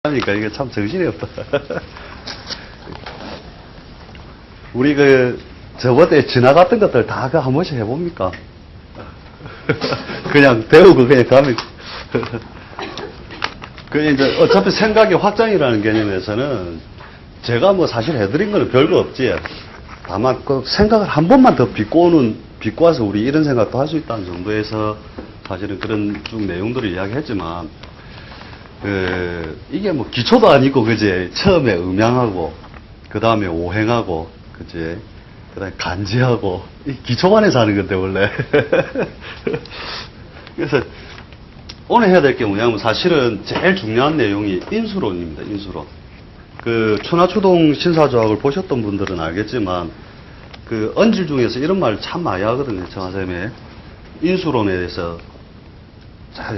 하니까 이게 참 정신이 없다. 우리 저번에 지나갔던 것들 다 한 번씩 해봅니까? 그냥 배우고 그냥 가면. 이제 어차피 생각의 확장이라는 개념에서는 제가 뭐 사실 해드린 거는 별거 없지. 다만 그 생각을 한 번만 더 비꼬아서 우리 이런 생각도 할 수 있다는 정도에서 사실은 그런 쭉 내용들을 이야기했지만, 이게 뭐 기초도 아니고, 그지? 처음에 음양하고, 그 다음에 오행하고, 그지? 그 다음에 간지하고, 이 기초만에서 하는 건데, 원래. 그래서, 오늘 해야 될 게 뭐냐면, 사실은 제일 중요한 내용이 인수론입니다, 인수론. 천하추동 신사조학을 보셨던 분들은 알겠지만, 언질 중에서 이런 말 참 많이 하거든요, 정하쌤이. 인수론에 대해서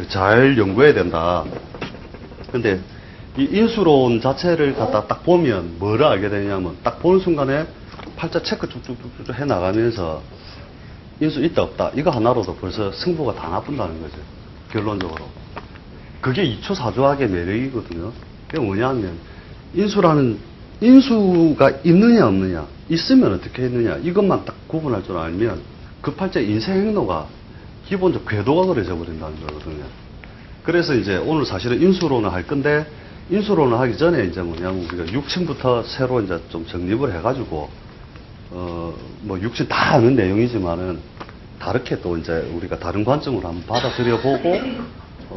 잘 연구해야 된다. 근데 이 인수론 자체를 갖다 딱 보면 뭐를 알게 되냐면 딱 보는 순간에 팔자 체크 쭉쭉쭉쭉 해 나가면서 인수 있다 없다 이거 하나로도 벌써 승부가 다 나쁜다는 거죠. 결론적으로. 그게 2초 4조학의 매력이거든요. 그게 뭐냐면 인수가 있느냐 없느냐 있으면 어떻게 했느냐 이것만 딱 구분할 줄 알면 그 팔자 인생 행로가 기본적 궤도가 그려져 버린다는 거거든요. 그래서 이제 오늘 사실은 인수론을 할 건데, 인수론을 하기 전에 이제 뭐냐면 우리가 육친부터 새로 이제 좀 정립을 해가지고, 뭐 육친 다 아는 내용이지만은, 다르게 또 이제 우리가 다른 관점으로 한번 받아들여보고,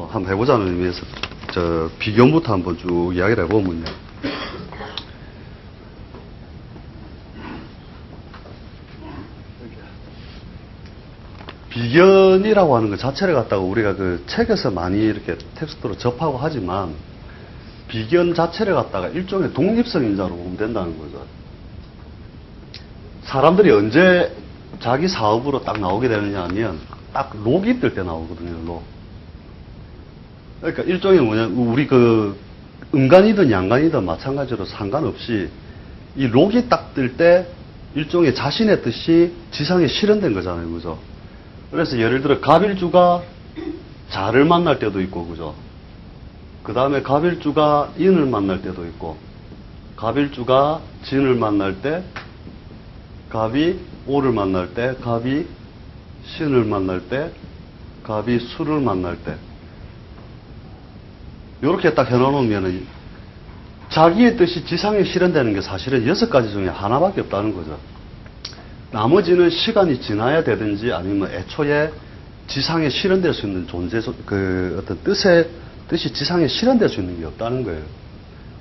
한번 해보자는 의미에서, 비견부터 한번 쭉 이야기를 해보면요. 비견이라고 하는 것 자체를 갖다가 우리가 책에서 많이 이렇게 텍스트로 접하고 하지만 비견 자체를 갖다가 일종의 독립성 인자로 보면 된다는 거죠. 사람들이 언제 자기 사업으로 딱 나오게 되느냐 하면 딱 록이 뜰 때 나오거든요, 록. 그러니까 일종의 우리 음간이든 양간이든 마찬가지로 상관없이 이 록이 딱 뜰 때 일종의 자신의 뜻이 지상에 실현된 거잖아요, 그죠? 그래서 예를 들어 갑일주가 자를 만날 때도 있고, 그죠? 그 다음에 갑일주가 인을 만날 때도 있고, 갑일주가 진을 만날 때, 갑이 오를 만날 때, 갑이 신을 만날 때, 갑이 수를 만날 때. 요렇게 딱 해놓으면 자기의 뜻이 지상에 실현되는 게 사실은 6가지 중에 하나밖에 없다는 거죠. 나머지는 시간이 지나야 되든지 아니면 애초에 지상에 실현될 수 있는 존재, 어떤 뜻이 지상에 실현될 수 있는 게 없다는 거예요.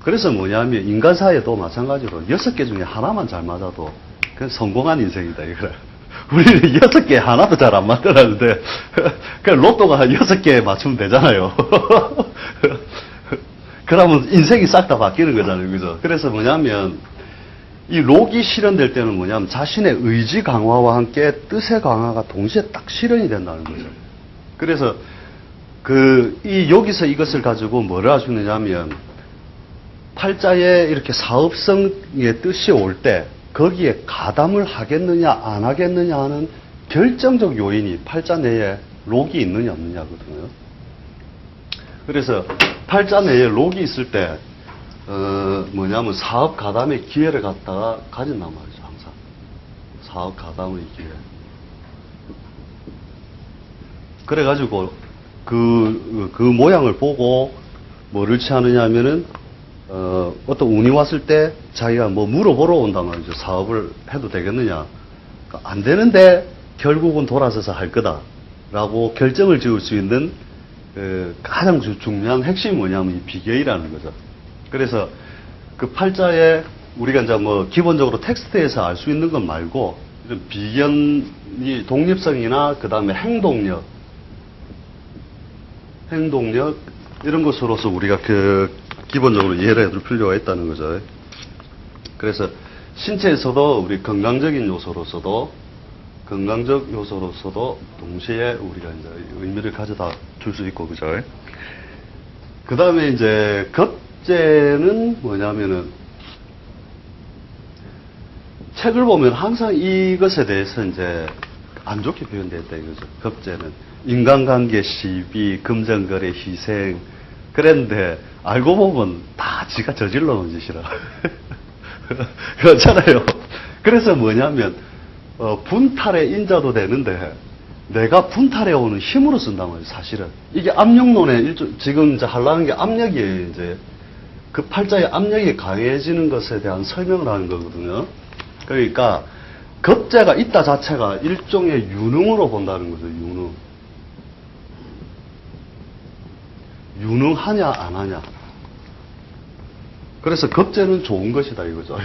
그래서 뭐냐면 인간사에도 마찬가지로 6개 중에 하나만 잘 맞아도 그건 성공한 인생이다, 이거라. 우리는 6개 하나도 잘 안 맞더라는데, 그냥 로또가 한 6개 맞추면 되잖아요. 그러면 인생이 싹 다 바뀌는 거잖아요, 그죠? 그래서 뭐냐면, 이 록이 실현될 때는 뭐냐면 자신의 의지 강화와 함께 뜻의 강화가 동시에 딱 실현이 된다는 거죠. 그래서 여기서 이것을 가지고 뭐를 할 수 있느냐면 팔자에 이렇게 사업성의 뜻이 올 때 거기에 가담을 하겠느냐 안 하겠느냐 하는 결정적 요인이 팔자 내에 록이 있느냐 없느냐거든요. 그래서 팔자 내에 록이 있을 때 뭐냐면 사업 가담의 기회를 갖다가 가진단 말이죠, 항상. 사업 가담의 기회. 그래가지고 그 모양을 보고 뭐를 취하느냐 하면은 어떤 운이 왔을 때 자기가 뭐 물어보러 온단 말이죠. 사업을 해도 되겠느냐. 안 되는데 결국은 돌아서서 할 거다라고 결정을 지을 수 있는 가장 중요한 핵심이 뭐냐면 이 비견이라는 거죠. 그래서 그 팔자에 우리가 이제 뭐 기본적으로 텍스트에서 알 수 있는 것 말고 이런 비견이 독립성이나 그 다음에 행동력 이런 것으로서 우리가 기본적으로 이해를 해둘 필요가 있다는 거죠. 그래서 신체에서도 우리 건강적 요소로서도 동시에 우리가 이제 의미를 가져다 줄 수 있고, 그죠? 그 다음에 이제 겁재는 뭐냐면은 책을 보면 항상 이것에 대해서 이제 안 좋게 표현되어 있다 이거죠. 겁재는 인간관계 시비, 금전거래 희생, 그랬는데, 알고 보면 다 지가 저질러 놓은 짓이라. 그렇잖아요. 그래서 뭐냐면, 분탈의 인자도 되는데, 내가 분탈해 오는 힘으로 쓴단 말이에요, 사실은. 이게 압력론의 지금 이제 하려는 게 압력이에요, 이제. 그 팔자의 압력이 강해지는 것에 대한 설명을 하는 거거든요. 그러니까, 겁재가 있다 자체가 일종의 유능으로 본다는 거죠, 유능. 유능하냐, 안 하냐. 그래서 겁재는 좋은 것이다, 이거죠.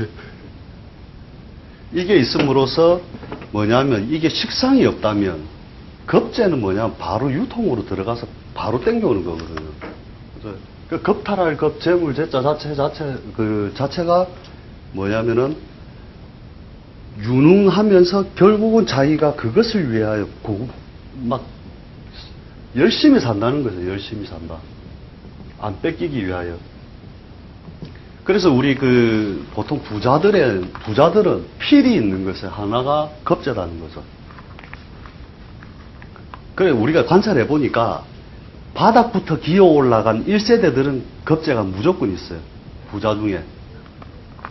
이게 있음으로써 뭐냐면, 이게 식상이 없다면, 겁재는 뭐냐면, 바로 유통으로 들어가서 바로 땡겨오는 거거든요. 그 겁탈할 겁, 재물, 재자 그 자체가 뭐냐면은, 유능하면서 결국은 자기가 그것을 위하여 막 열심히 산다는 거죠. 열심히 산다. 안 뺏기기 위하여. 그래서 우리 보통 부자들은 필이 있는 것에 하나가 겁재라는 거죠. 그래 우리가 관찰해 보니까 바닥부터 기어 올라간 1세대들은 겁재가 무조건 있어요. 부자 중에.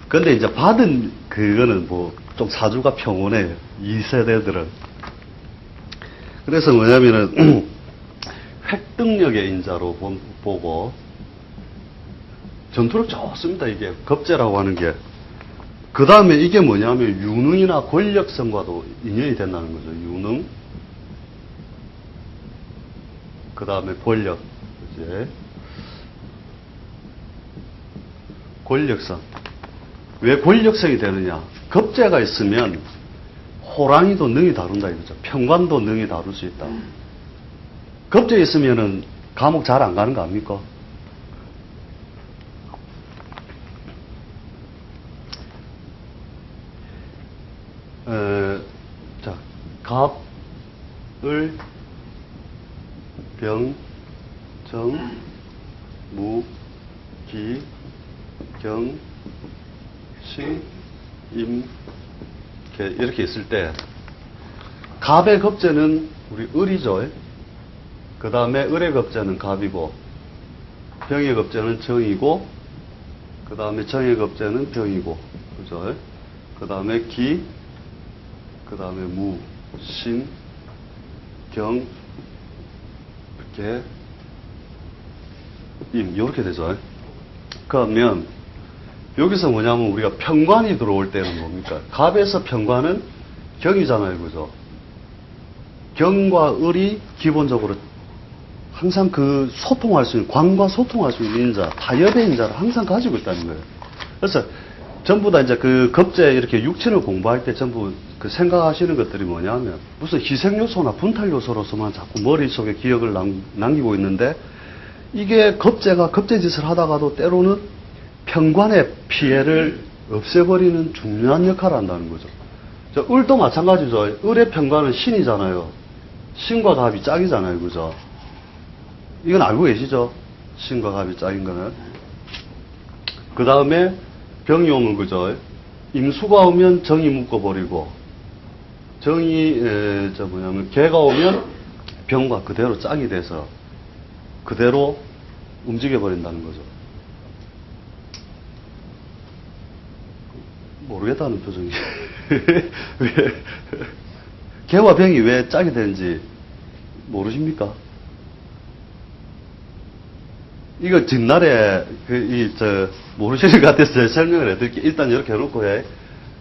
근데 이제 받은 그거는 좀 사주가 평온해요. 2세대들은. 그래서 뭐냐면은, 획득력의 인자로 보고, 전투력 좋습니다, 이게. 겁재라고 하는 게. 그 다음에 이게 뭐냐면, 유능이나 권력성과도 인연이 된다는 거죠. 유능. 그 다음에 권력. 이제. 권력성. 왜 권력성이 되느냐? 겁재가 있으면 호랑이도 능히 다룬다 이거죠. 평관도 능히 다룰 수 있다. 겁재 있으면은 감옥 잘 안 가는 거 아닙니까? 자, 갑을 병, 정, 무, 기, 경, 신, 임, 개 이렇게 있을 때 갑의 겁재는 우리 을이죠. 그 다음에 을의 겁재는 갑이고 병의 겁재는 정이고 그 다음에 정의 겁재는 병이고 그죠? 그 다음에 기, 그 다음에 무, 신, 경, 개, 임 이렇게 되죠. 그러면 여기서 뭐냐면 우리가 편관이 들어올 때는 뭡니까? 갑에서 편관은 경이잖아요. 그죠? 경과 을이 기본적으로 항상 소통할 수 있는, 관과 소통할 수 있는 인자, 타협의 인자를 항상 가지고 있다는 거예요. 그래서 전부 다 이제 겁재 이렇게 육체를 공부할 때 전부 생각하시는 것들이 뭐냐면 무슨 희생 요소나 분탈 요소로서만 자꾸 머릿속에 기억을 남기고 있는데 이게 겁재가 겁재짓을 하다가도 때로는 편관의 피해를 없애버리는 중요한 역할을 한다는 거죠. 을도 마찬가지죠. 을의 편관은 신이잖아요. 신과 갑이 짝이잖아요. 그죠? 이건 알고 계시죠? 신과 갑이 짝인 거는. 그 다음에 병이 오면 그죠? 임수가 오면 정이 묶어버리고, 개가 오면 병과 그대로 짝이 돼서 그대로 움직여버린다는 거죠. 모르겠다는 표정이. 왜? 개와 병이 왜 짝이 되는지 모르십니까? 이거 전날에 모르시는 것 같아서 제가 설명을 해드릴게요. 일단 이렇게 해놓고 해.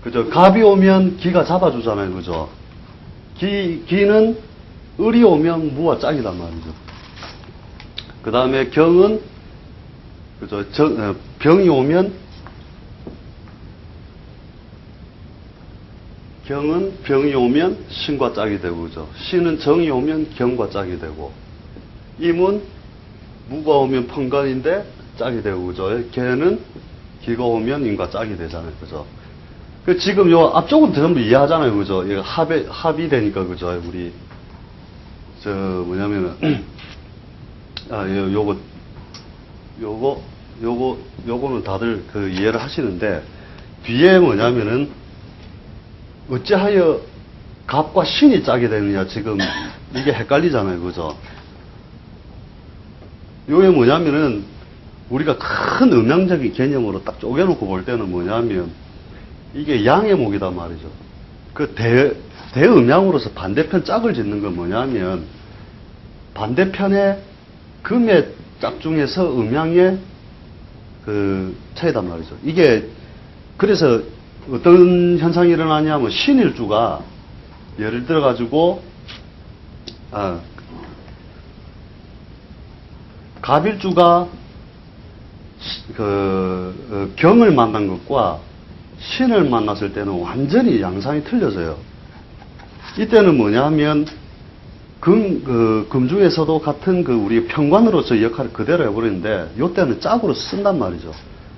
그죠? 갑이 오면 기가 잡아주잖아요. 그죠? 기는 을이 오면 무와 짝이단 말이죠. 그 다음에 경은 그죠? 병이 오면 경은 병이 오면 신과 짝이 되고 그죠? 신은 정이 오면 경과 짝이 되고 임은 무가 오면 편관인데 짝이 되고 그죠? 개는 기가 오면 임과 짝이 되잖아요. 그죠? 지금 요 앞쪽은 전부 이해하잖아요. 그죠? 이거 합이 되니까 그죠? 우리 뭐냐면은 요거는 다들 이해를 하시는데 뒤에 뭐냐면은 어찌하여 갑과 신이 짝이 되느냐 지금 이게 헷갈리잖아요. 그죠? 요게 뭐냐면은 우리가 큰 음양적인 개념으로 딱 쪼개놓고 볼 때는 뭐냐면 이게 양의 목이단 말이죠. 그 대음양으로서 반대편 짝을 짓는 건 뭐냐면 반대편의 금의 짝 중에서 음양의 그 차이단 말이죠. 이게 그래서 어떤 현상이 일어나냐면 신일주가 예를 들어 가지고 갑일주가 경을 만난 것과 신을 만났을 때는 완전히 양상이 틀려져요. 이때는 뭐냐 하면 금중에서도 같은 우리 평관으로서 역할을 그대로 해버리는데 이때는 짝으로 쓴단 말이죠.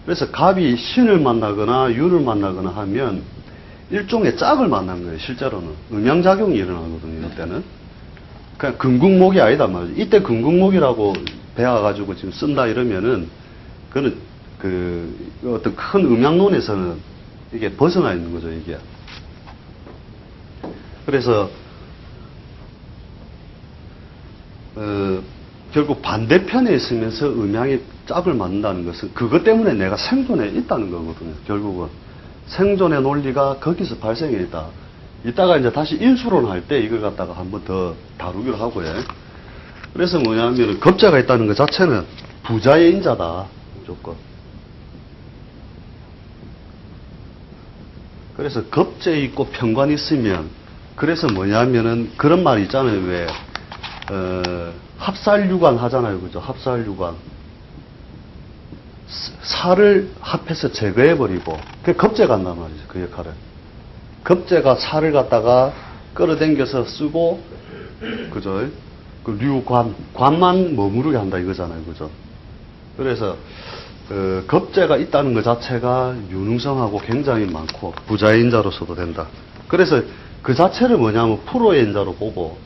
그래서 갑이 신을 만나거나 유를 만나거나 하면 일종의 짝을 만난 거예요. 실제로는 음양작용이 일어나거든요. 이때는 그냥 금국목이 아니단 말이죠. 이때 금국목이라고 배워가지고 지금 쓴다 이러면은 그거는 어떤 큰 음양론에서는 이게 벗어나 있는 거죠. 이게 그래서 결국 반대편에 있으면서 음양이 짝을 만든다는 것은 그것 때문에 내가 생존에 있다는 거거든요. 결국은 생존의 논리가 거기서 발생해 있다. 이따가 이제 다시 인수론 할 때 이걸 갖다가 한번 더 다루기로 하고요. 그래서 뭐냐면 겁재가 있다는 것 자체는 부자의 인자다. 무조건. 그래서 겁재 있고 편관이 있으면 그래서 뭐냐면은 그런 말이 있잖아요. 왜 합살유관 하잖아요. 그죠? 합살유관. 살을 합해서 제거해버리고, 그게 겁재가 한단 말이죠. 그 역할을. 겁재가 살을 갖다가 끌어당겨서 쓰고, 그죠? 그 관만 머무르게 한다 이거잖아요. 그죠? 그래서, 겁재가 있다는 것 자체가 유능성하고 굉장히 많고, 부자의 인자로서도 된다. 그래서 그 자체를 뭐냐면 프로의 인자로 보고,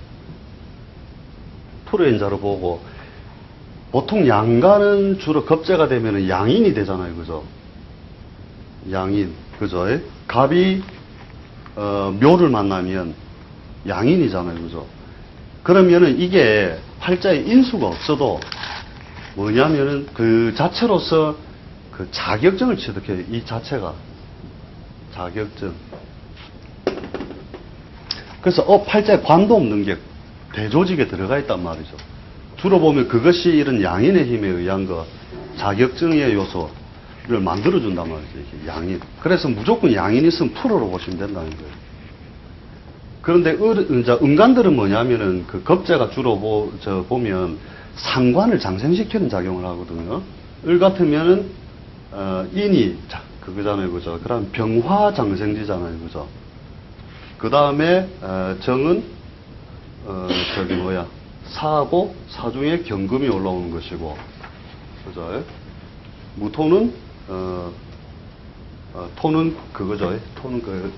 보통 양간은 주로 겁재가 되면 양인이 되잖아요. 그죠? 양인. 그죠? 갑이, 묘를 만나면 양인이잖아요. 그죠? 그러면은 이게 팔자에 인수가 없어도 뭐냐면은 그 자체로서 그 자격증을 취득해요. 이 자체가. 자격증. 그래서 팔자에 관도 없는 게 대조직에 들어가 있단 말이죠. 주로 보면 그것이 이런 양인의 힘에 의한 자격증의 요소를 만들어준단 말이죠. 이게 양인. 그래서 무조건 양인이 있으면 프로로 보시면 된다는 거예요. 그런데 이제 음간들은 뭐냐면은 그 겁재가 주로 보면 상관을 장생시키는 작용을 하거든요. 을 같으면은 인이 그거잖아요. 그죠? 그럼 병화장생지잖아요. 그죠? 그 다음에 정은 사하고 사중에 경금이 올라오는 것이고, 그죠? 무토는 토는 그거죠. 토는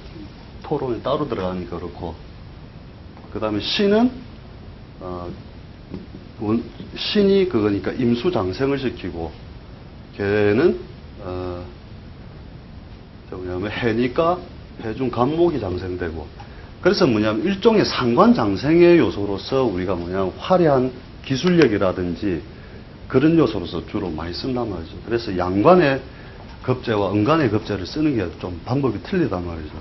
토론이 따로 들어가니까 그렇고, 그 다음에 신은 신이 그거니까 임수장생을 시키고, 걔는 해니까 해중 간목이 장생되고. 그래서 뭐냐면 일종의 상관장생의 요소로서 우리가 화려한 기술력이라든지 그런 요소로서 주로 많이 쓴단 말이죠. 그래서 양관의 겁재와 음간의 겁재를 쓰는 게 좀 방법이 틀리단 말이죠.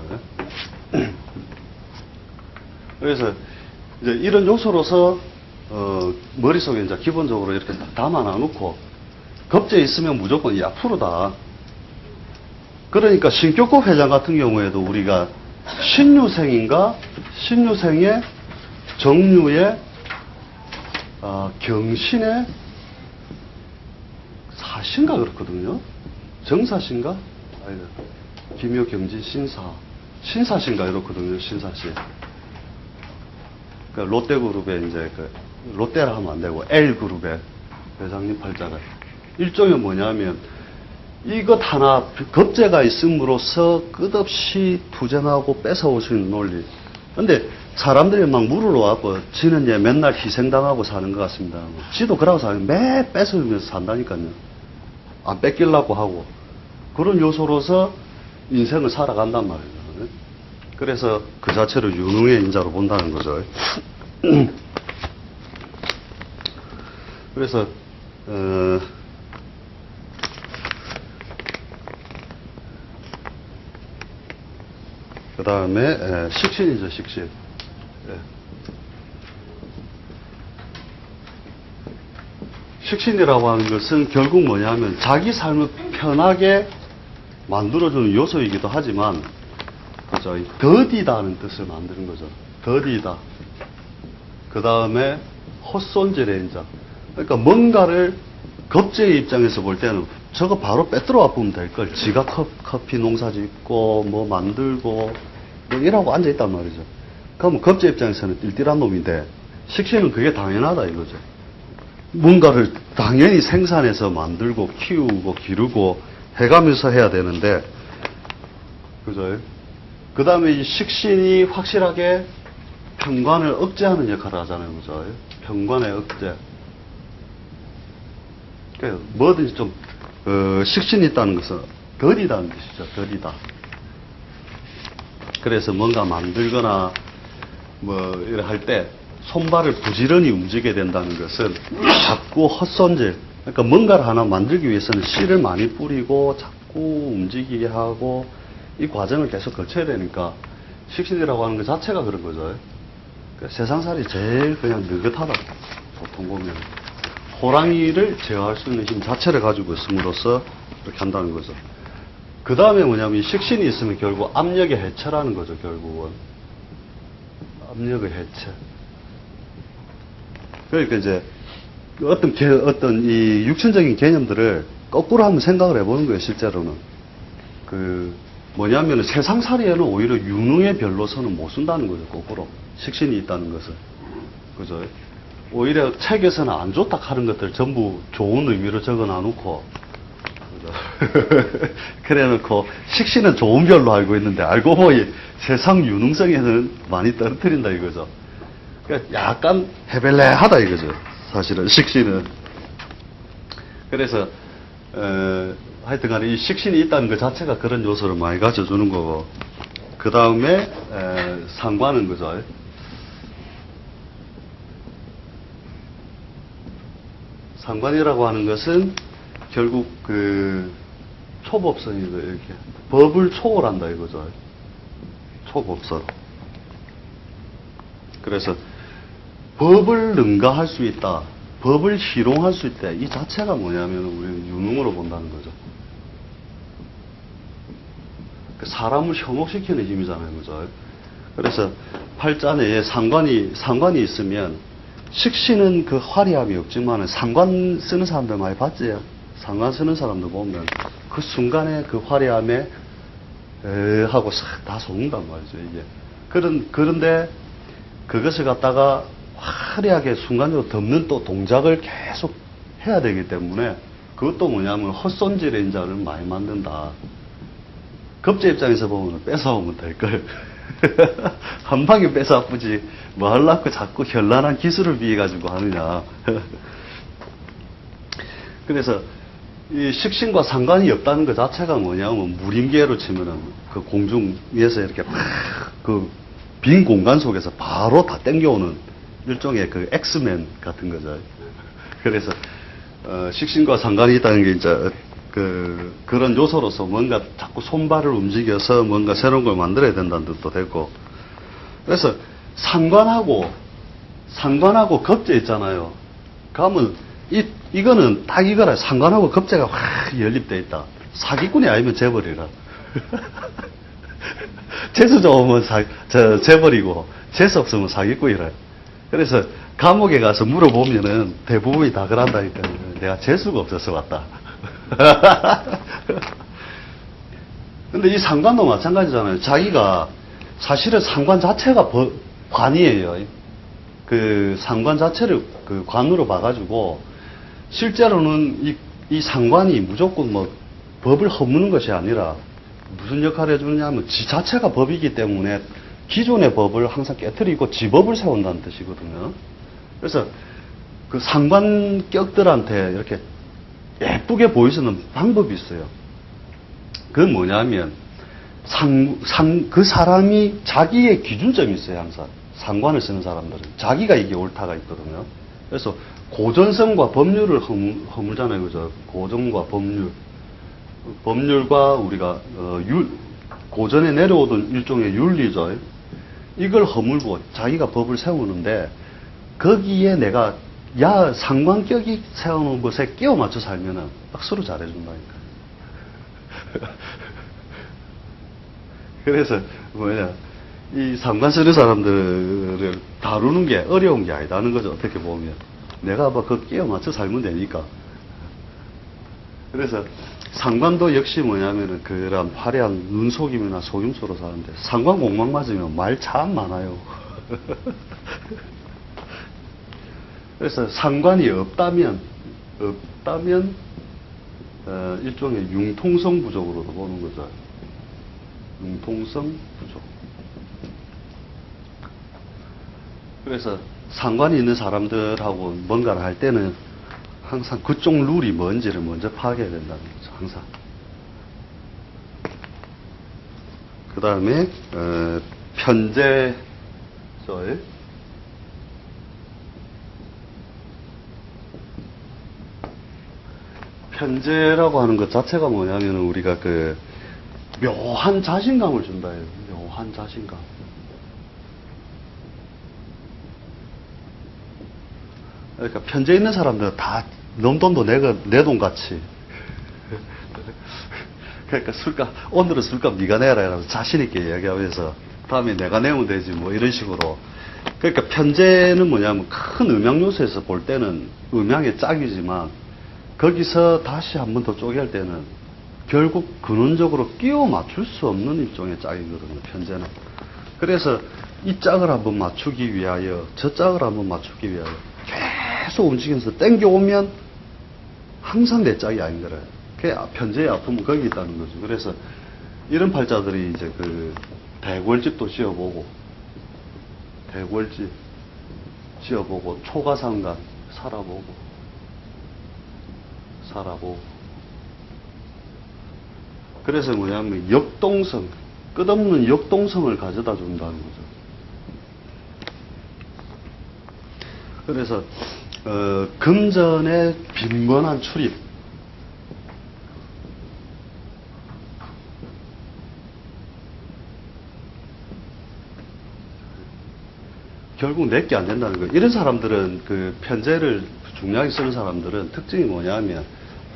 그래서 이제 이런 요소로서 머릿속에 이제 기본적으로 이렇게 담아놔놓고 겁재 있으면 무조건 앞으로다. 그러니까 신격국 회장 같은 경우에도 우리가 신유생의 정유의 경신의 사신가 그렇거든요. 정사신가? 아니, 기묘 경진 신사신가 이렇거든요. 신사신. 그 롯데그룹에 이제 롯데라 하면 안 되고 L그룹의 회장님 팔자가 일종의 뭐냐면 이것 하나 겁재가 있음으로써 끝없이 투쟁하고 뺏어오시는 논리. 근데 사람들이 막 물을 놓아갖고 지는 이제 맨날 희생당하고 사는 것 같습니다. 지도 그러고 사는 매 뺏으면서 산다니까요. 안 뺏기려고 하고 그런 요소로서 인생을 살아간단 말이에요. 그래서 그 자체를 유능의 인자로 본다는 거죠. 그래서 그 다음에 식신이죠, 식신. 예. 식신이라고 하는 것은 결국 뭐냐면 자기 삶을 편하게 만들어주는 요소이기도 하지만, 그죠? 더디다는 뜻을 만드는 거죠. 더디다. 그 다음에 헛손질의 인자. 그러니까 뭔가를 겁제의 입장에서 볼 때는 저거 바로 빼들어와 보면 될 걸. 지가 커피 농사 짓고 뭐 만들고 뭐 이러고 앉아 있단 말이죠. 그러면 겁제 입장에서는 띨띨한 놈인데 식신은 그게 당연하다 이거죠. 뭔가를 당연히 생산해서 만들고 키우고 기르고 해가면서 해야 되는데, 그죠? 그 다음에 이 식신이 확실하게 평관을 억제하는 역할을 하잖아요, 그죠? 평관의 억제. 그러니까 뭐든지 좀 식신이 있다는 것은 덜이다는 뜻이죠. 덜이다. 그래서 뭔가 만들거나 뭐 이래 할 때 손발을 부지런히 움직여야 된다는 것은 자꾸 헛손질, 그러니까 뭔가를 하나 만들기 위해서는 씨를 많이 뿌리고 자꾸 움직이게 하고 이 과정을 계속 거쳐야 되니까 식신이라고 하는 것 자체가 그런 거죠. 그러니까 세상살이 제일 그냥 느긋하다. 보통 보면 호랑이를 제어할 수 있는 힘 자체를 가지고 있음으로써 이렇게 한다는 거죠. 그 다음에 뭐냐면 이 식신이 있으면 결국 압력의 해체라는 거죠. 결국은 압력의 해체. 그러니까 이제 어떤 이 육신적인 개념들을 거꾸로 한번 생각을 해보는 거예요. 실제로는 그 뭐냐면 세상살이에는 오히려 유능의 별로서는 못 쓴다는 거죠. 거꾸로 식신이 있다는 것은, 그죠? 오히려 책에서는 안 좋다 하는 것들 전부 좋은 의미로 적어 놔놓고, 그래 놓고 식신은 좋은 별로 알고 있는데 알고 보니 세상 유능성에는 많이 떨어뜨린다 이거죠. 그러니까 약간 헤벨레하다 이거죠. 사실은 식신은. 그래서 하여튼 간에 이 식신이 있다는 것 자체가 그런 요소를 많이 가져주는 거고, 그 다음에 상관은 그죠. 상관이라고 하는 것은 결국 그 초법선이죠. 이렇게 법을 초월한다 이거죠. 초법선. 그래서 법을 능가할 수 있다, 법을 희롱할 수 있다, 이 자체가 뭐냐면 우리는 유능으로 본다는 거죠. 사람을 현혹시키는 힘이잖아요, 그죠? 그래서 팔자내에 상관이 있으면 식신은 그 화려함이 없지만 상관 쓰는 사람들 많이 봤지요. 상관 쓰는 사람들 보면 그 순간에 그 화려함에 하고 싹 다 속는단 말이죠, 이게. 그런데 그것을 갖다가 화려하게 순간적으로 덮는 또 동작을 계속 해야 되기 때문에 그것도 뭐냐면 헛손질의 인자를 많이 만든다. 겁제 입장에서 보면 뺏어오면 될걸. 한 방에 뺏어아프지 뭐 하려고 자꾸 현란한 기술을 비해가지고 하느냐. 그래서 이 식신과 상관이 없다는 것 자체가 뭐냐면 무림계로 치면은 그 공중 위에서 이렇게 그 빈 공간 속에서 바로 다 땡겨오는 일종의 그 엑스맨 같은 거죠. 그래서 식신과 상관이 있다는 게 이제 그런 요소로서 뭔가 자꾸 손발을 움직여서 뭔가 새로운 걸 만들어야 된다는 뜻도 되고, 그래서 상관하고 겁제 있잖아요. 그러면 이거는 딱 이거라. 상관하고 겁제가 확 연립되어 있다. 사기꾼이 아니면 재벌이라. 재수 좋으면 재벌이고 재수 없으면 사기꾼이라. 그래서 감옥에 가서 물어보면은 대부분이 다 그런다니까. 내가 재수가 없어서 왔다. 근데 이 상관도 마찬가지잖아요. 자기가 사실은 상관 자체가 관이에요. 그 상관 자체를 그 관으로 봐가지고 실제로는 이 상관이 무조건 뭐 법을 허무는 것이 아니라 무슨 역할을 해주느냐 하면 지 자체가 법이기 때문에 기존의 법을 항상 깨트리고 지법을 세운다는 뜻이거든요. 그래서 그 상관격들한테 이렇게 예쁘게 보이시는 방법이 있어요. 그건 뭐냐면 그 사람이 자기의 기준점이 있어요. 항상 상관을 쓰는 사람들은 자기가 이게 옳다가 있거든요. 그래서 고전성과 법률을 허물잖아요. 그죠? 고전과 법률. 법률과 우리가, 고전에 내려오던 일종의 윤리죠. 이걸 허물고 자기가 법을 세우는데, 거기에 내가, 상관격이 세우는 것에 끼워 맞춰 살면은 박수로 잘해준다니까. 그래서, 이 상관 쓰는 사람들을 다루는 게 어려운 게 아니다는 거죠. 어떻게 보면. 내가 그 끼워 맞춰 살면 되니까. 그래서 상관도 역시 뭐냐면은 그런 화려한 눈속임이나 속임수로 사는데 상관 공망 맞으면 말 참 많아요. 그래서 상관이 없다면 일종의 융통성 부족으로도 보는 거죠. 융통성 부족. 그래서 상관이 있는 사람들하고 뭔가를 할 때는 항상 그쪽 룰이 뭔지를 먼저 파악해야 된다는 거죠. 항상. 그 다음에 편제절. 편제라고 하는 것 자체가 뭐냐면 우리가 그 묘한 자신감을 준다 해요. 묘한 자신감. 그러니까 편제 있는 사람들은 다 넘돈도 내 돈 같이. 그러니까 술값, 오늘은 술값 네가 내라 이러면서 자신있게 이야기하면서 다음에 내가 내면 되지 뭐 이런 식으로. 그러니까 편제는 뭐냐면 큰 음양 요소에서 볼 때는 음양의 짝이지만 거기서 다시 한 번 더 쪼개할 때는 결국 근원적으로 끼워 맞출 수 없는 일종의 짝이거든요, 편제는. 그래서 이 짝을 한번 맞추기 위하여 저 짝을 한번 맞추기 위하여 계속 움직이면서 땡겨오면 항상 내 짝이 아닌 거래요. 편제의 아픔은 거기 있다는 거죠. 그래서 이런 팔자들이 이제 그 대궐집도 지어보고, 대궐집 지어보고, 초가상간 살아보고, 그래서 뭐냐면 역동성, 끝없는 역동성을 가져다 준다는 거죠. 그래서 금전의 빈번한 출입, 결국 내게 안 된다는 거예요. 이런 사람들은 그 편제를 중요하게 쓰는 사람들은 특징이 뭐냐면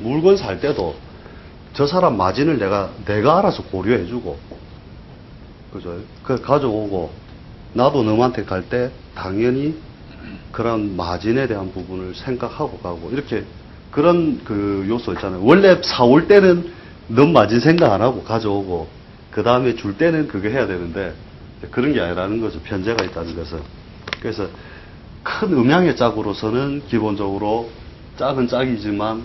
물건 살 때도 저 사람 마진을 내가 알아서 고려해주고, 그죠? 그걸 가져오고, 나도 너한테 갈 때 당연히 그런 마진에 대한 부분을 생각하고 가고, 이렇게 그런 그 요소 있잖아요. 원래 사올 때는 넌 마진 생각 안 하고 가져오고, 그 다음에 줄 때는 그거 해야 되는데, 그런 게 아니라는 거죠. 편제가 있다는 것은. 그래서 큰 음양의 짝으로서는 기본적으로 짝은 짝이지만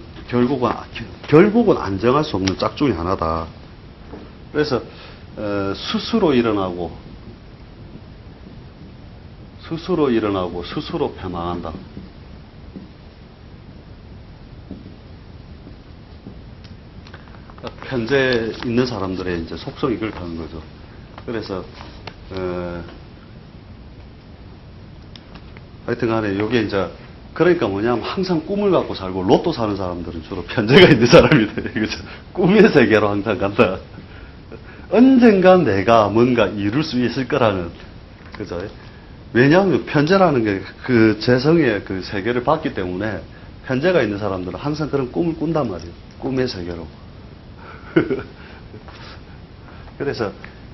결국은 안정할 수 없는 짝 중에 하나다. 그래서 스스로 일어나고 스스로 패망한다. 편제 있는 사람들의 이제 속성이 그렇다는 거죠. 그래서 하여튼 간에 요게 이제 그러니까 뭐냐면 항상 꿈을 갖고 살고 로또 사는 사람들은 주로 편제가 있는 사람이 돼요. 그죠? 꿈의 세계로 항상 간다. 언젠간 내가 뭔가 이룰 수 있을 거라는, 그죠? 왜냐하면 편제라는 게 그 재성의 그 세계를 봤기 때문에 편제가 있는 사람들은 항상 그런 꿈을 꾼단 말이에요. 꿈의 세계로. 그래서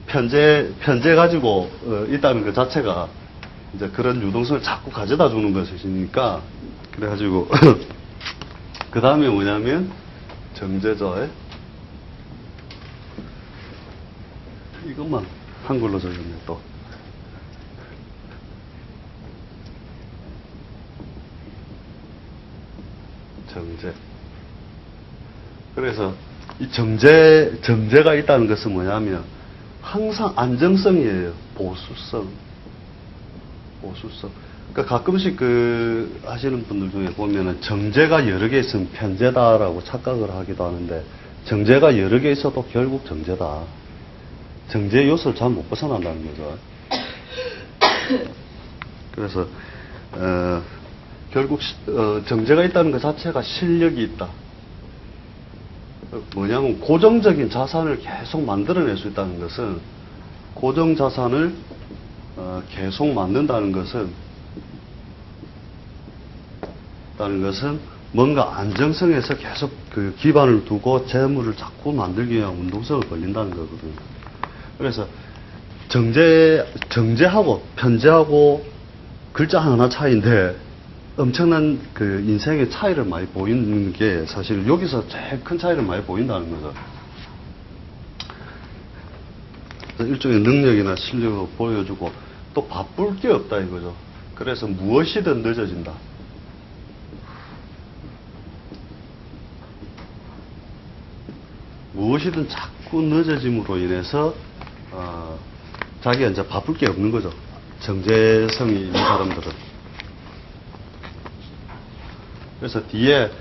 편제 가지고 있다는 것 자체가 이제 그런 유동성을 자꾸 가져다 주는 것이니까, 그래가지고, 그 다음에 뭐냐면, 정제절. 이것만 한글로 적었네, 또. 정제. 그래서, 이 정제가 있다는 것은 뭐냐면, 항상 안정성이에요. 보수성. 그러니까 가끔씩 하시는 분들 중에 보면은 정제가 여러 개 있으면 편제다라고 착각을 하기도 하는데, 정제가 여러 개 있어도 결국 정제다. 정제 요소를 잘 못 벗어난다는 거죠. 그래서, 결국 정제가 있다는 것 자체가 실력이 있다. 뭐냐면 고정적인 자산을 계속 만들어낼 수 있다는 것은, 고정 자산을 계속 만든다는 것은 뭔가 안정성에서 계속 그 기반을 두고 재물을 자꾸 만들기 위한 운동성을 벌린다는 거거든요. 그래서 정제하고 편제하고 글자 하나 차이인데 엄청난 그 인생의 차이를 많이 보이는 게 사실 여기서 제일 큰 차이를 많이 보인다는 거죠. 일종의 능력이나 실력을 보여주고 또 바쁠 게 없다 이거죠. 그래서 무엇이든 늦어진다. 무엇이든 자꾸 늦어짐으로 인해서 자기가 이제 바쁠 게 없는 거죠. 정제성이 있는 사람들은. 그래서 뒤에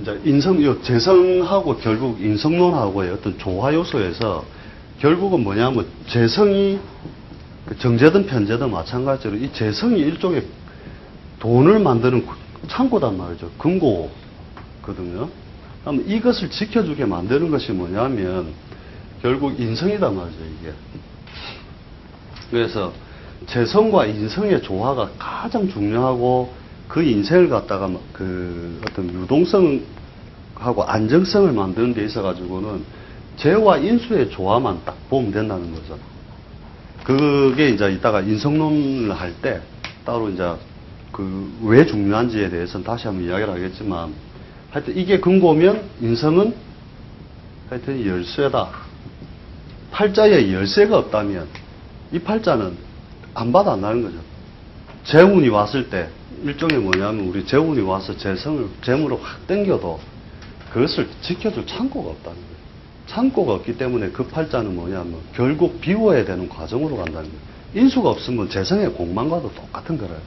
이제 재성하고 결국 인성론하고의 어떤 조화 요소에서 결국은 뭐냐면 재성이 정제든 편제든 마찬가지로 이 재성이 일종의 돈을 만드는 창고단 말이죠. 금고거든요. 그럼 이것을 지켜주게 만드는 것이 뭐냐면 결국 인성이단 말이죠, 이게. 그래서 재성과 인성의 조화가 가장 중요하고 그 인생을 갖다가 그 어떤 유동성하고 안정성을 만드는 데 있어 가지고는 재와 인수의 조화만 딱 보면 된다는 거죠. 그게 이제 이따가 인성론을 할 때 따로 이제 그 왜 중요한지에 대해서는 다시 한번 이야기를 하겠지만 하여튼 이게 금고면 인성은 하여튼 열쇠다. 팔자에 열쇠가 없다면 이 팔자는 안 받아 안 나는 거죠. 재운이 왔을 때 일종의 뭐냐면 우리 재운이 와서 재물을 확 당겨도 그것을 지켜줄 창고가 없다는 거예요. 창고가 없기 때문에 그 팔자는 뭐냐면 결국 비워야 되는 과정으로 간다는 거예요. 인수가 없으면 재성의 공망과도 똑같은 거래요.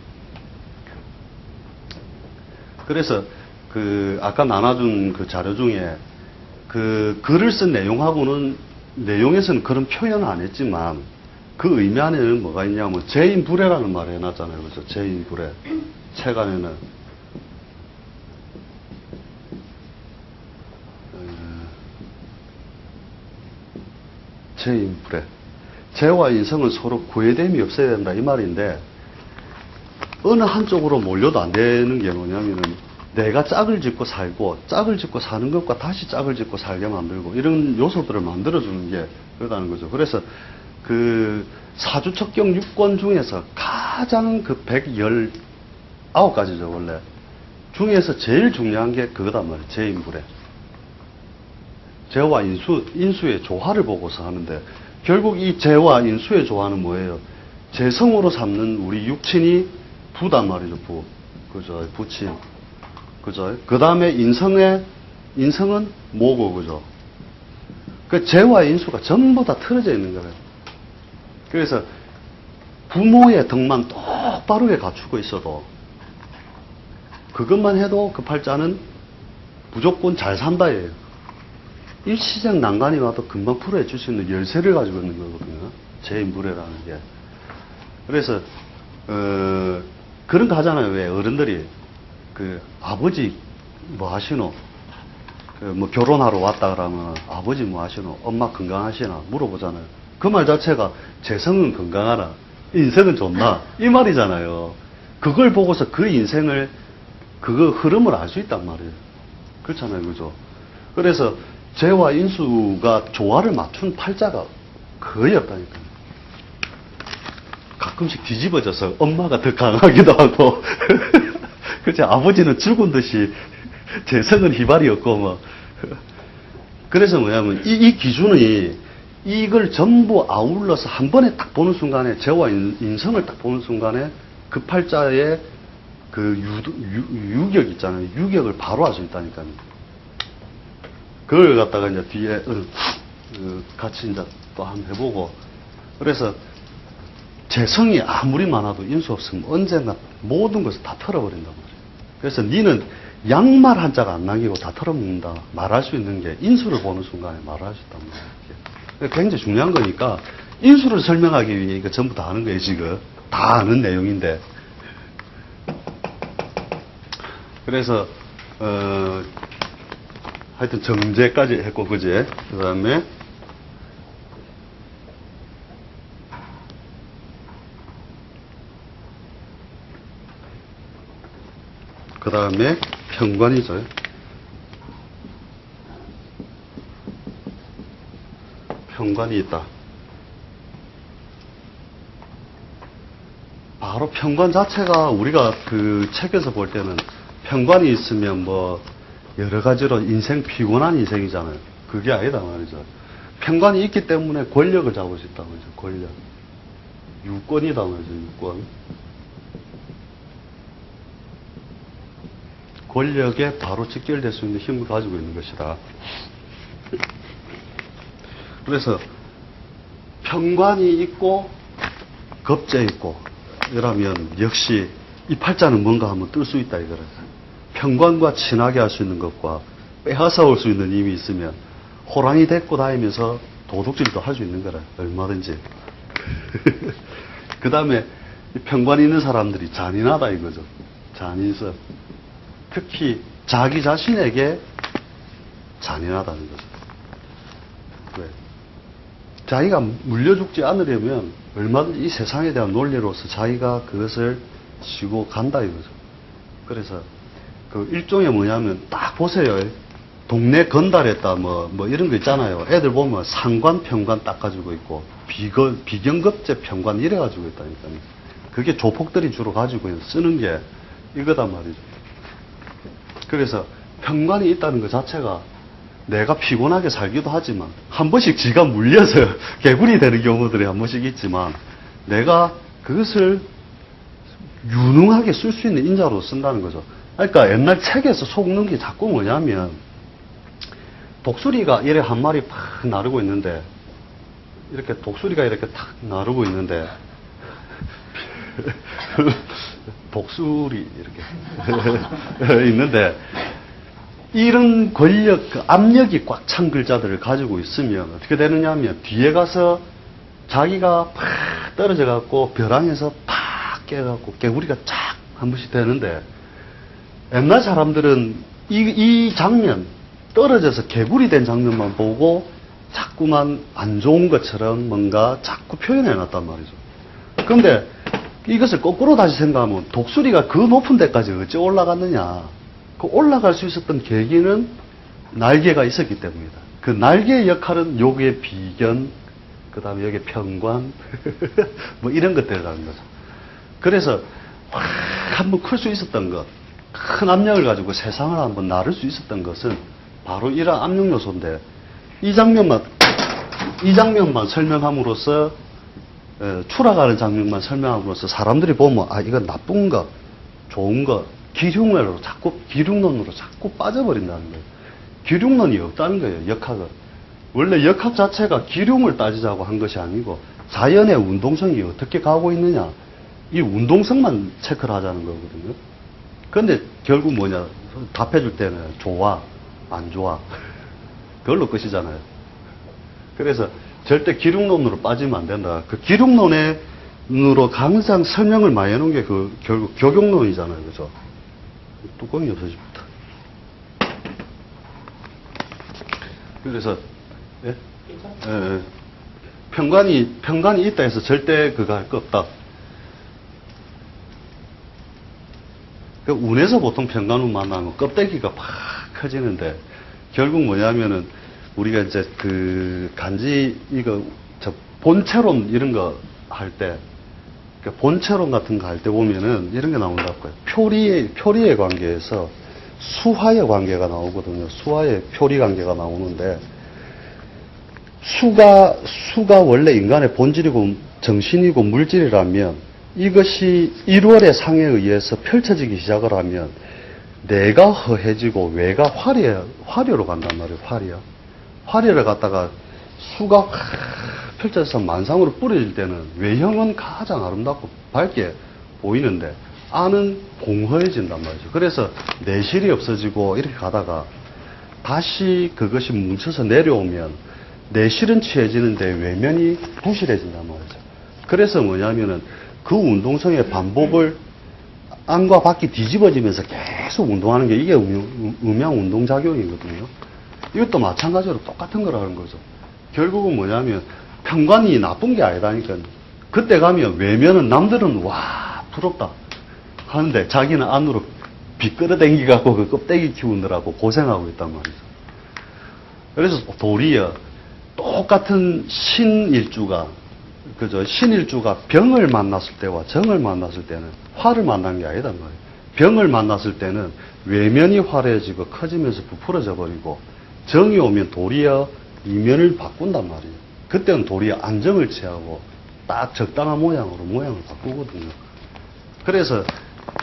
그래서 그 아까 나눠준 그 자료 중에 그 글을 쓴 내용에서는 그런 표현은 안 했지만 그 의미 안에는 뭐가 있냐면 재인불회라는 말을 해놨잖아요. 그래서 재인불회. 책 안에는 재인불회. 재와 인성은 서로 구애됨이 없어야 된다 이 말인데 어느 한쪽으로 몰려도 안 되는 게 뭐냐면은 내가 짝을 짓고 살고 짝을 짓고 사는 것과 다시 짝을 짓고 살게 만들고 이런 요소들을 만들어주는 게 그러다는 거죠. 그래서 그 사주척경 6권 중에서 가장 그 119가지죠 원래 중에서 제일 중요한 게 그거단 말이에요. 재인불회. 재와 인수의 조화를 보고서 하는데 결국 이 재와 인수의 조화는 뭐예요? 재성으로 삼는 우리 육친이 부단 말이죠. 부. 그죠? 부친. 그죠? 그 다음에 인성은 모고. 그죠? 그 재와 인수가 전부 다 틀어져 있는 거예요. 그래서 부모의 덕만 똑바르게 갖추고 있어도 그것만 해도 그 팔자는 무조건 잘 산다예요. 일시적 난관이 와도 금방 풀어해 줄 수 있는 열쇠를 가지고 있는 거거든요. 재인불회라는 게. 그래서 그런 거 하잖아요. 왜 어른들이 그 아버지 뭐 하시노? 뭐 결혼하러 왔다 그러면 아버지 뭐 하시노? 엄마 건강하시나? 물어보잖아요. 그 말 자체가 재성은 건강하나? 인생은 좋나? 이 말이잖아요. 그걸 보고서 그 인생을 그 흐름을 알 수 있단 말이에요. 그렇잖아요. 그죠? 그래서 재와 인수가 조화를 맞춘 팔자가 거의 없다니까요. 가끔씩 뒤집어져서 엄마가 더 강하기도 하고 그치 아버지는 죽은 듯이 재성은 희발이었고 뭐 그래서 뭐냐면 이 기준이 이걸 전부 아울러서 한 번에 딱 보는 순간에 재와 인성을 딱 보는 순간에 그 팔자의 그 유격 있잖아요. 유격을 바로 알 수 있다니까요. 그걸 갖다가 이제 뒤에 같이 이제 또 한번 해보고 그래서 재성이 아무리 많아도 인수 없으면 언젠가 모든 것을 다 털어버린단 말이에요. 그래서 니는 양말 한 자가 안 남기고 다 털어먹는다 말할 수 있는 게 인수를 보는 순간에 말할 수 있단 말이에요. 굉장히 중요한 거니까 인수를 설명하기 위해 이거 전부 다 아는 거예요. 지금 다 아는 내용인데 그래서 하여튼 정제까지 했고, 그제? 그 다음에 평관이죠. 평관이 있다. 바로 평관 자체가 우리가 그 책에서 볼 때는 평관이 있으면 뭐 여러 가지로 인생 피곤한 인생이잖아요. 그게 아니다 말이죠. 평관이 있기 때문에 권력을 잡을 수 있다는 거죠. 권력. 유권이다 말이죠. 유권. 권력에 바로 직결될 수 있는 힘을 가지고 있는 것이다. 그래서 평관이 있고 겁재 있고 이러면 역시 이 팔자는 뭔가 한번 뜰 수 있다 이거라. 평관과 친하게 할 수 있는 것과 빼앗아 올 수 있는 힘이 있으면 호랑이 데리고 다니면서 도둑질도 할 수 있는 거라. 얼마든지. 그 다음에 평관이 있는 사람들이 잔인하다 이거죠. 잔인성. 특히 자기 자신에게 잔인하다는 거죠. 왜? 자기가 물려 죽지 않으려면 얼마든지 이 세상에 대한 논리로서 자기가 그것을 지고 간다 이거죠. 그래서 그 일종의 뭐냐면 딱 보세요. 동네 건달했다 뭐 이런 거 있잖아요. 애들 보면 상관 평관 딱 가지고 있고 비경급제 평관 이래 가지고 있다니까요. 그게 조폭들이 주로 가지고 쓰는 게 이거단 말이죠. 그래서 평관이 있다는 것 자체가 내가 피곤하게 살기도 하지만 한 번씩 지가 물려서 개구리 되는 경우들이 한 번씩 있지만 내가 그것을 유능하게 쓸 수 있는 인자로 쓴다는 거죠. 그러니까 옛날 책에서 속는 게 자꾸 뭐냐면 독수리가 이래 한 마리 팍 나르고 있는데 이렇게 독수리가 이렇게 탁 나르고 있는데 독수리 이렇게 있는데 이런 권력, 그 압력이 꽉 찬 글자들을 가지고 있으면 어떻게 되느냐 하면 뒤에 가서 자기가 팍 떨어져 갖고 벼랑에서 팍 깨갖고 개구리가 쫙 한 번씩 되는데 옛날 사람들은 이 장면, 떨어져서 개구리 된 장면만 보고 자꾸만 안 좋은 것처럼 뭔가 자꾸 표현해 놨단 말이죠. 그런데 이것을 거꾸로 다시 생각하면 독수리가 그 높은 데까지 어찌 올라갔느냐. 그 올라갈 수 있었던 계기는 날개가 있었기 때문이다. 그 날개의 역할은 여기에 비견, 그 다음에 여기에 평관, 뭐 이런 것들이라는 거죠. 그래서 한번 클 수 있었던 것, 큰 압력을 가지고 세상을 한번 나를 수 있었던 것은 바로 이러한 압력 요소인데 이 장면만 설명함으로써 추락하는 장면만 설명함으로써 사람들이 보면 아 이건 나쁜 것, 좋은 것, 기륭론으로 자꾸 빠져버린다는 거예요. 기륭론이 없다는 거예요. 역학은. 원래 역학 자체가 기륭을 따지자고 한 것이 아니고 자연의 운동성이 어떻게 가고 있느냐 이 운동성만 체크를 하자는 거거든요. 그런데 결국 뭐냐 답해줄 때는 좋아 안 좋아 그걸로 끝이잖아요. 그래서 절대 기륭론으로 빠지면 안 된다. 그 기륭론으로 항상 설명을 많이 해놓은 게 그 결국 교경론이잖아요. 그죠? 뚜껑이 없어집니다. 그래서 예? 예. 평관이 있다 해서 절대 그거 할 거 없다. 그 운에서 보통 평관운 만나면 껍데기가 팍 커지는데 결국 뭐냐면은 우리가 이제 그 간지 이거 저 본체론 이런 거 할 때 본체론 같은 거 할 때 보면은 이런 게 나온다고요. 표리의 관계에서 수화의 관계가 나오거든요. 수화의 표리 관계가 나오는데 수가 원래 인간의 본질이고 정신이고 물질이라면 이것이 1월의 상에 의해서 펼쳐지기 시작을 하면 내가 허해지고 외가 화려로 간단 말이에요. 화려를 갖다가 수가 펼쳐져서 만상으로 뿌려질 때는 외형은 가장 아름답고 밝게 보이는데 안은 공허해진단 말이죠. 그래서 내실이 없어지고 이렇게 가다가 다시 그것이 뭉쳐서 내려오면 내실은 취해지는데 외면이 부실해진단 말이죠. 그래서 뭐냐면은 그 운동성의 반복을 안과 밖이 뒤집어지면서 계속 운동하는 게 이게 음양 운동작용이거든요. 이것도 마찬가지로 똑같은 거라는 거죠. 결국은 뭐냐면 편관이 나쁜 게 아니다니까. 그때 가면 외면은 남들은 와 부럽다 하는데 자기는 안으로 비끌어 댕기갖고 그 껍데기 키우느라고 고생하고 있단 말이죠. 그래서 도리어 똑같은 신일주가 그죠? 신일주가 병을 만났을 때와 정을 만났을 때는 화를 만난 게 아니단 말이에요. 병을 만났을 때는 외면이 화려해지고 커지면서 부풀어져 버리고 정이 오면 도리어 이면을 바꾼단 말이에요. 그때는 도리어 안정을 취하고 딱 적당한 모양으로 모양을 바꾸거든요. 그래서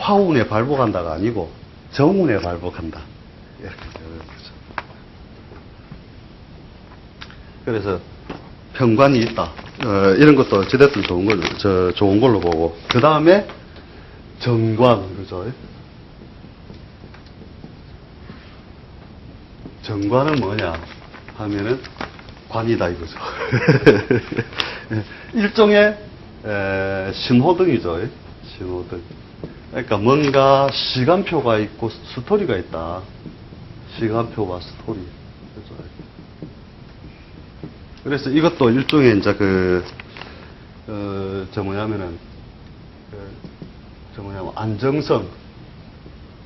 화운에 발복한다가 아니고 정운에 발복한다. 이렇게 되는 거죠. 그래서 편관이 있다. 이런 것도 어찌됐든 좋은 걸로 보고. 그 다음에 정관, 그죠? 정관은 뭐냐 하면은 관이다 이거죠. 일종의 신호등이죠. 신호등. 그러니까 뭔가 시간표가 있고 스토리가 있다. 시간표와 스토리. 그죠? 그래서 이것도 일종의 이제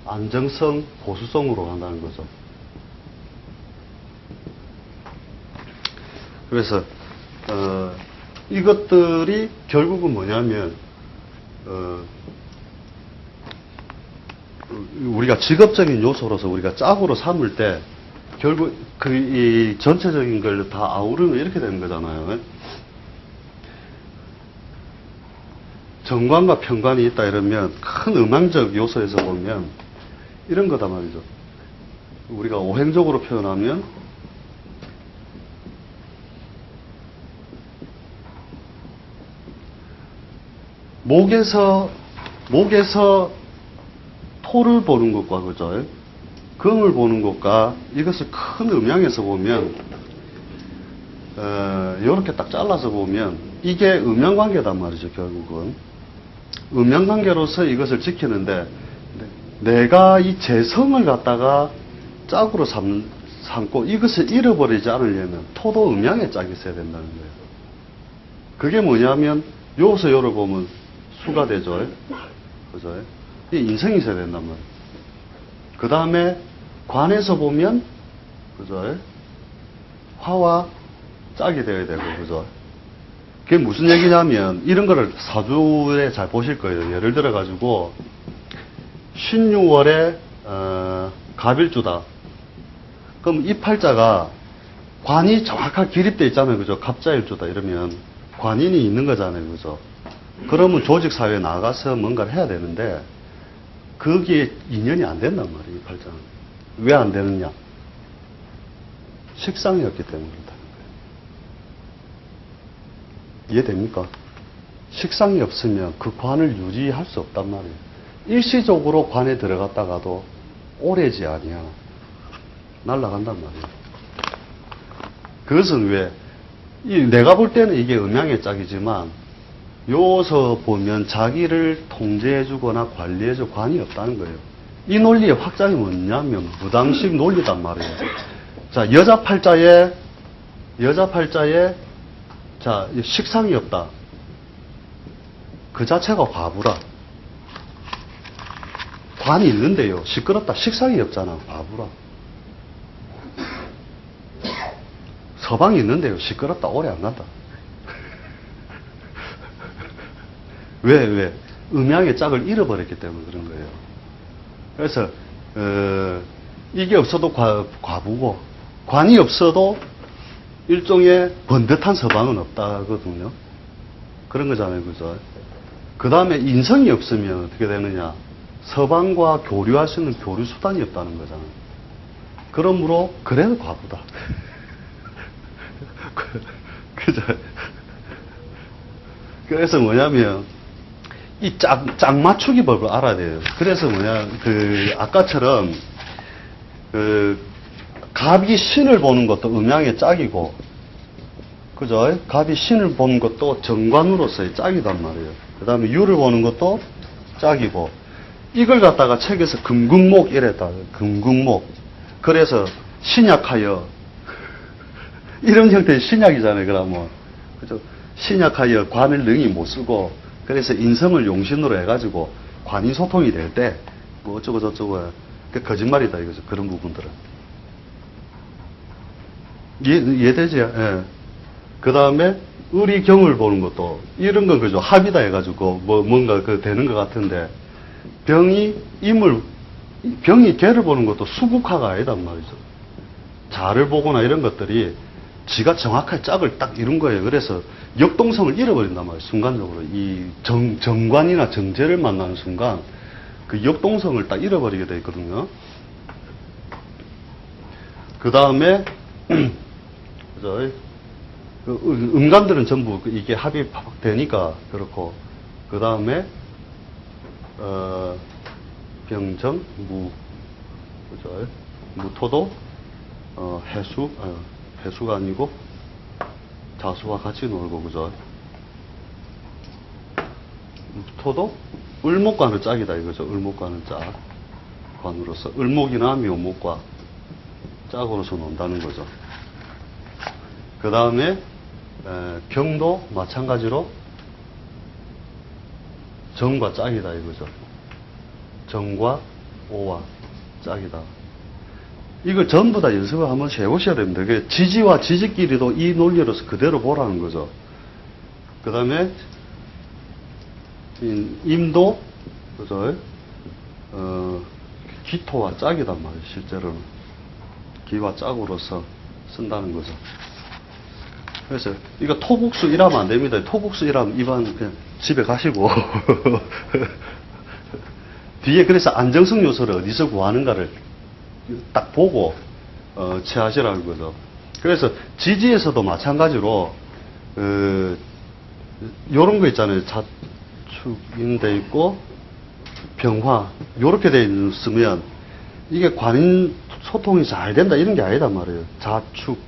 안정성, 보수성으로 간다는 거죠. 그래서, 이것들이 결국은 뭐냐면, 우리가 직업적인 요소로서 우리가 짝으로 삼을 때, 결국 이 전체적인 걸 다 아우르면 이렇게 되는 거잖아요. 정관과 편관이 있다 이러면 큰 음향적 요소에서 보면 이런 거다 말이죠. 우리가 오행적으로 표현하면 목에서 토를 보는 것과 그죠? 금을 보는 것과 이것을 큰 음양에서 보면 이렇게 딱 잘라서 보면 이게 음양관계단 말이죠. 결국은 음양관계로서 이것을 지키는데 내가 이 재성을 갖다가 짝으로 삼고 이것을 잃어버리지 않으려면 토도 음양의 짝이 있어야 된다는 거예요. 그게 뭐냐면 요서 요를 보면 수가 되죠. 그죠? 이 인성이 있어야 된단 말이에요. 그 다음에 관에서 보면 그죠? 화와 짝이 되어야 되고 그죠? 그게 무슨 얘기냐면 이런 거를 사주에 잘 보실 거예요. 예를 들어 가지고 신유월에 갑일주다. 그럼 이 팔자가 관이 정확하게 기립되어 있잖아요. 그죠? 갑자일주다 이러면 관인이 있는 거잖아요. 그죠? 그러면 조직사회에 나가서 뭔가를 해야 되는데 거기에 인연이 안 된단 말이에요. 이 팔자는. 왜 안 되느냐? 식상이 없기 때문에 그렇다는 거예요. 이해됩니까? 식상이 없으면 그 관을 유지할 수 없단 말이에요. 일시적으로 관에 들어갔다가도 오래지 아니야. 날아간단 말이에요. 그것은 왜? 내가 볼 때는 이게 음양의 짝이지만 요서 보면 자기를 통제해주거나 관리해줄 관이 없다는 거예요. 이 논리의 확장이 뭐냐면 무당식 논리단 말이에요. 자, 여자 팔자에 자, 식상이 없다. 그 자체가 과부라. 관이 있는데요. 시끄럽다. 식상이 없잖아. 과부라. 서방이 있는데요. 시끄럽다. 오래 안 간다. 왜? 음양의 짝을 잃어버렸기 때문에 그런 거예요. 그래서, 이게 없어도 과부고, 관이 없어도 일종의 번듯한 서방은 없다거든요. 그런 거잖아요. 그죠? 그 다음에 인성이 없으면 어떻게 되느냐. 서방과 교류할 수 있는 교류 수단이 없다는 거잖아요. 그러므로, 그래도 과부다. 그죠? 그래서 뭐냐면, 이 짝 맞추기 법을 알아야 돼요. 그래서 아까처럼, 갑이 신을 보는 것도 음양의 짝이고, 그죠? 갑이 신을 보는 것도 정관으로서의 짝이단 말이에요. 그 다음에 유를 보는 것도 짝이고, 이걸 갖다가 책에서 금국목 이랬다. 금국목. 그래서 신약하여 이런 형태의 신약이잖아요. 그러면 그죠? 신약하여 관을 능히 못 쓰고 그래서 인성을 용신으로 해가지고 관인 소통이 될 때 뭐 어쩌고 저쩌고 그 거짓말이다 이거죠. 그런 부분들은 이해되죠? 예. 그 다음에 의리경을 보는 것도 이런 건 그죠. 합이다 해가지고 뭐 뭔가 그 되는 것 같은데 병이 개를 보는 것도 수국화가 아니단 말이죠. 자를 보거나 이런 것들이 지가 정확하게 짝을 딱 이룬 거예요. 그래서 역동성을 잃어버린단 말이에요. 순간적으로. 이 정관이나 정제를 만나는 순간 그 역동성을 딱 잃어버리게 돼 있거든요. 그 다음에, 그죠? 그 음간들은 전부 이게 합이 팍 되니까 그렇고, 그 다음에, 병정, 무, 그죠? 무토도, 해수가 아니고, 자수와 같이 놀고, 그죠? 토도 을목과는 짝이다 이거죠. 을목과는 짝. 관으로서. 을목이나 묘목과 짝으로서 논다는 거죠. 그 다음에, 병도 마찬가지로 정과 짝이다 이거죠. 정과 오와 짝이다. 이걸 전부 다 연습을 한번 해보셔야 됩니다. 지지와 지지끼리도 이 논리로서 그대로 보라는 거죠. 그 다음에 임도 그죠? 기토와 짝이단 말이에요. 실제로는 기와 짝으로서 쓴다는 거죠. 그래서 이거 토국수 일하면 안 됩니다. 토국수 일하면 입안 그냥 집에 가시고 뒤에 그래서 안정성 요소를 어디서 구하는가를 딱 보고 취하시라는 거죠. 그래서 지지에서도 마찬가지로 요런 거 있잖아요. 자축인돼 있고 병화 요렇게 돼 있으면 이게 관인 소통이 잘 된다 이런 게 아니단 말이에요. 자축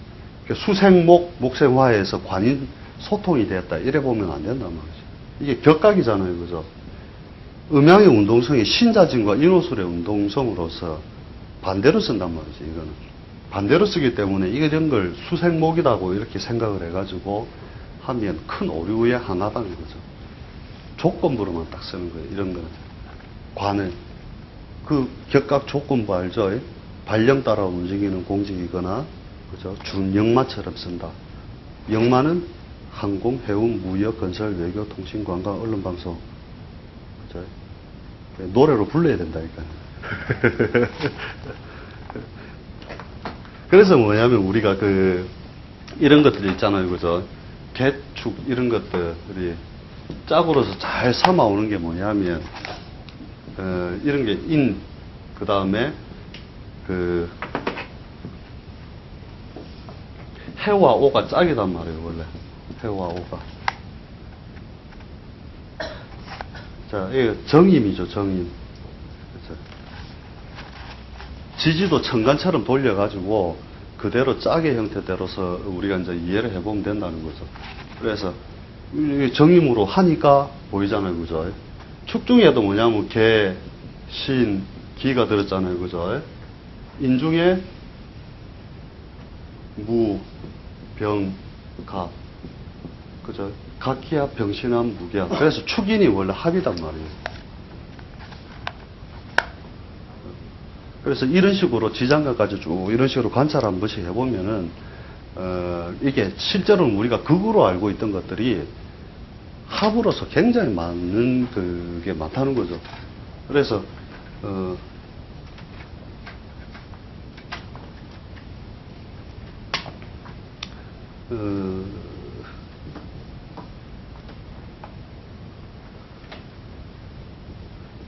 수생목 목생화에서 관인 소통이 됐다 이래 보면 안 된단 말이죠. 이게 격각이잖아요. 그죠? 음양의 운동성이 신자진과 인호술의 운동성으로서 반대로 쓴단 말이죠. 이거는 반대로 쓰기 때문에 이런 걸 수생목이라고 이렇게 생각을 해가지고 하면 큰 오류의 하나다는 거죠. 조건부로만 딱 쓰는 거예요. 이런 거는 관을 그 격각 조건부 알죠? 발령 따라 움직이는 공직이거나 그죠? 준영마처럼 쓴다. 영마는 항공, 해운, 무역, 건설, 외교, 통신, 관광, 언론방송. 그죠? 노래로 불러야 된다니까요. 그래서 뭐냐면 우리가 이런 것들이 있잖아요. 그죠? 개축, 이런 것들이 짝으로서 잘 삼아오는 게 뭐냐면, 이런 게 그 다음에 해와 오가 짝이단 말이에요, 원래. 해와 오가. 자, 이게 정임이죠, 정임. 그렇죠? 지지도 천간처럼 돌려가지고 그대로 짝의 형태대로서 우리가 이제 이해를 해보면 된다는 거죠. 그래서 정임으로 하니까 보이잖아요, 그죠? 축 중에도 뭐냐면 개, 신, 기가 들었잖아요, 그죠? 인 중에 무, 병, 가. 그죠? 각기야 병신함, 무기야. 그래서 축인이 원래 합이단 말이에요. 그래서 이런 식으로 지장간까지 쭉 이런 식으로 관찰 한 번씩 해보면은, 이게 실제로는 우리가 극으로 알고 있던 것들이 합으로서 굉장히 많은 그게 많다는 거죠. 그래서,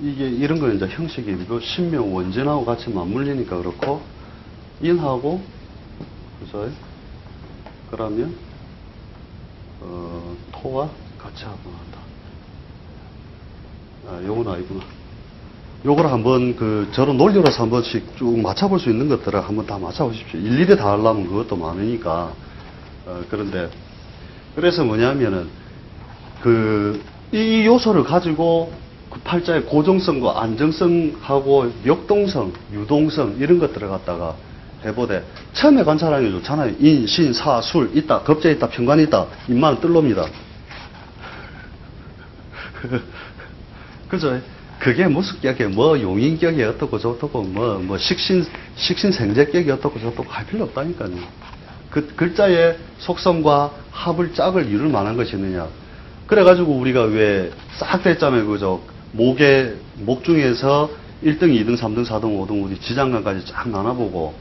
이게 이런 거는 이제 형식이고 신명 원진하고 같이 맞물리니까 그렇고 인하고 그죠? 그러면 토와 같이 합성한다. 아, 요건 아니구나. 요걸 한번 저런 논리로서 한 번씩 쭉 맞춰볼 수 있는 것들을 한번 다 맞춰보십시오. 일일이 다 하려면 그것도 많으니까. 그런데 그래서 뭐냐면은 이 요소를 가지고 그 팔자의 고정성과 안정성하고 역동성, 유동성 이런 것들을 갖다가 해보되 처음에 관찰하는 게 좋잖아요. 인, 신, 사, 술 있다, 겁재 있다, 편관이 있다, 인마는 뜰놈이다. 그죠? 그게 무슨 격에 뭐 용인격이 어떻고 저떻고 뭐 식신생재격이 어떻고 저떻고 할 필요 없다니까요. 그 글자의 속성과 합을 짝을 이룰 만한 것이 있느냐. 그래가지고 우리가 왜 싹 됐자면 그죠? 목 중에서 1등, 2등, 3등, 4등, 5등, 우리 지장간까지 쫙 나눠보고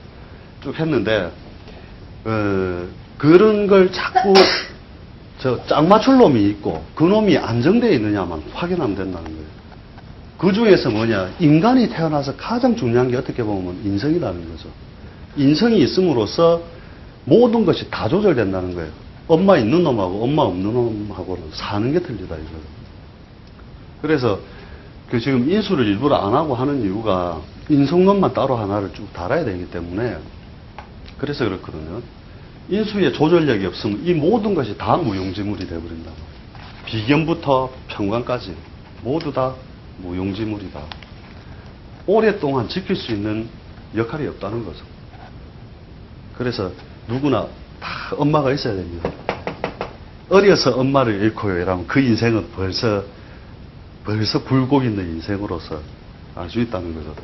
쭉 했는데, 그런 걸 자꾸 짝 맞출 놈이 있고 그 놈이 안정되어 있느냐만 확인하면 된다는 거예요. 그 중에서 뭐냐, 인간이 태어나서 가장 중요한 게 어떻게 보면 인성이라는 거죠. 인성이 있음으로써 모든 것이 다 조절된다는 거예요. 엄마 있는 놈하고 엄마 없는 놈하고는 사는 게 틀리다 이거예요. 그래서 그 지금 인수를 일부러 안 하고 하는 이유가 인성론만 따로 하나를 쭉 달아야 되기 때문에 그래서 그렇거든요. 인수의 조절력이 없으면 이 모든 것이 다 무용지물이 되어버린다. 비견부터 평관까지 모두 다 무용지물이다. 오랫동안 지킬 수 있는 역할이 없다는 거죠. 그래서 누구나 다 엄마가 있어야 됩니다. 어려서 엄마를 잃고요. 이러면 그 인생은 벌써 굴곡 있는 인생으로서 알 수 있다는 거죠.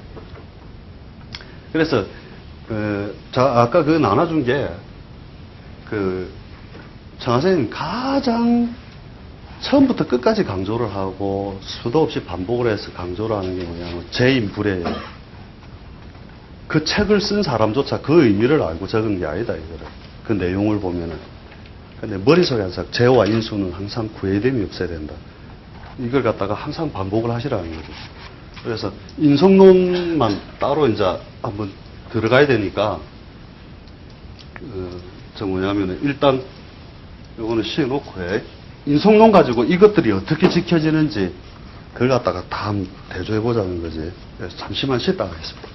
그래서 아까 그 나눠준 게 정하선생님 가장 처음부터 끝까지 강조를 하고 수도 없이 반복을 해서 강조를 하는 게 뭐냐면 재인불예예요. 그 책을 쓴 사람조차 그 의미를 알고 적은 게 아니다 이거를. 그 내용을 보면은. 근데 머릿속에 항상 재와 인수는 항상 구애됨이 없어야 된다. 이걸 갖다가 항상 반복을 하시라는 거죠. 그래서 인성론만 따로 이제 한번 들어가야 되니까 저 뭐냐면은 일단 요거는 씌워놓고 해. 인성론 가지고 이것들이 어떻게 지켜지는지 그걸 갖다가 다 대조해 보자는 거지. 그래서 잠시만 쉬다 가겠습니다.